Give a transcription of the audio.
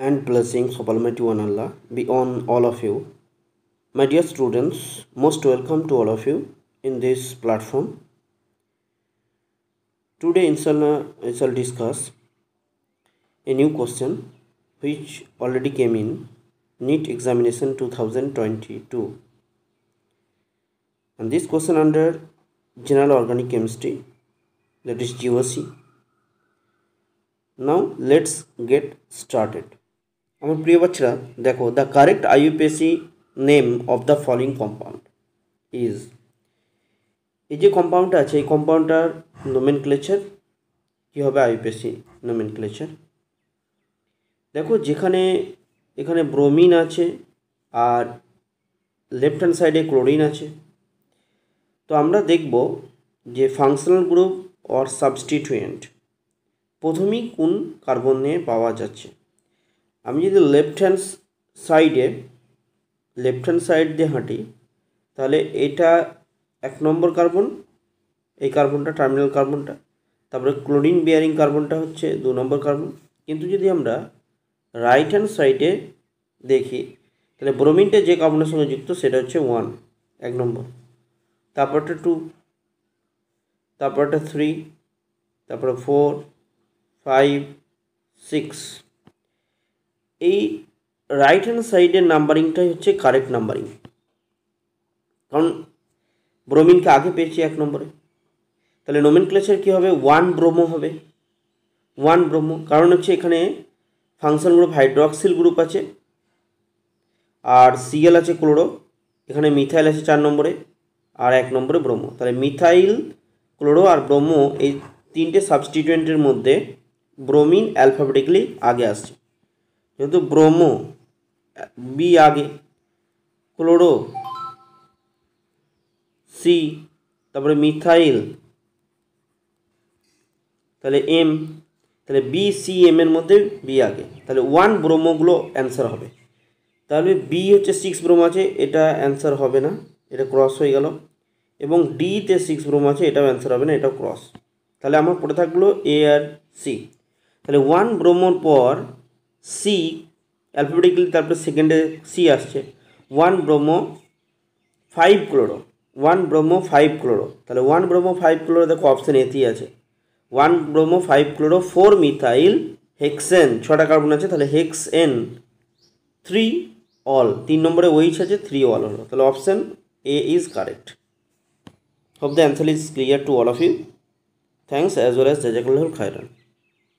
and blessings of Almighty One Allah be on all of you. My dear students, most welcome to all of you in this platform. Today, inshallah, I shall discuss a new question which already came in NEET examination 2022. And this question under General Organic Chemistry, that is GOC. Now, let's get started. আমার প্রিয় বাচ্চারা দেখো, the correct IUPAC name of the following compound is, এই যে কম্পাউন্ডটা আছে এই কম্পাউন্ডটার nomenclature কী হবে? IUPAC nomenclature. দেখো, এখানে ব্রোমিন আছে আর লেফট হ্যান্ড সাইডে ক্লোরিন আছে। তো আমরা দেখব যে ফাংশনাল গ্রুপ অর সাবস্টিটিউয়েন্ট প্রথমেই কোন কার্বন নিয়ে পাওয়া যাচ্ছে। আমি যদি লেফট হ্যান্ড সাইড দিয়ে হাঁটি তাহলে এটা 1 নম্বর কার্বন, এই কার্বনটা টার্মিনাল কার্বনটা, তারপরে ক্লোরিন বিয়ারিং কার্বনটা হচ্ছে 2 নম্বর কার্বন। কিন্তু যদি আমরা রাইট হ্যান্ড সাইডে দেখি তাহলে ব্রোমিনটা যে কার্বনের সঙ্গে যুক্ত সেটা হচ্ছে 1 নম্বর, তারপরটা 2, তারপরটা 3, তারপরে 4, 5, 6। এই রাইট হ্যান্ড সাইডের নাম্বারিংটাই হচ্ছে কারেক্ট নাম্বারিং, কারণ ব্রোমিনকে আগে পেয়েছি 1 নম্বরে। তাহলে নোমেনক্লেচার কী হবে? 1 ব্রোমো হবে, 1 ব্রোমো। কারণ হচ্ছে এখানে ফাংশন গ্রুপ হাইড্রক্সিল গ্রুপ আছে আর সিএল আছে ক্লোরো, এখানে মিথাইল আছে 4 নম্বরে আর 1 নম্বরে ব্রোমো। তাহলে মিথাইল, ক্লোরো আর ব্রোমো এই 3টে সাবস্টিটিউয়েন্টের মধ্যে ব্রোমিন অ্যালফাবেটিক্যালি আগে আসছে, যেহেতু ব্রোমো বি আগে, ক্লোরো সি, তারপরে মিথাইল তাহলে এম, তাহলে বি সি এম এর মধ্যে বি আগে, তাহলে 1 ব্রোমোগুলো অ্যান্সার হবে। তাহলে বি হচ্ছে 6 ব্রোমো আছে, এটা অ্যান্সার হবে না, এটা ক্রস হয়ে গেল। এবং ডিতে 6 ব্রোমো আছে, এটাও অ্যান্সার হবে না, এটাও ক্রস। তাহলে আমার পড়ে থাকলো এ আর সি। তাহলে 1 ব্রোমোর পর সি অ্যালফাবেটিক্যালি, তারপরে সেকেন্ডে সি আসছে, 1 ব্রোমো 5 ক্লোরো, 1 ব্রোমো 5 ক্লোরো। তাহলে 1 ব্রোমো 5 ক্লোরো দেখো অপশান এতেই আছে, 1 ব্রোমো 5 ক্লোরো 4 মিথাইল হেক্সেন, 6টা কার্বন আছে, তাহলে হেক্সেন 3 অল, 3 নম্বরে ওইচ আছে, 3 অল হলো। তাহলে option A is correct. Hope the answer is clear to all of you. Thanks as well as জাজাকাল্লাহুল খায়রান।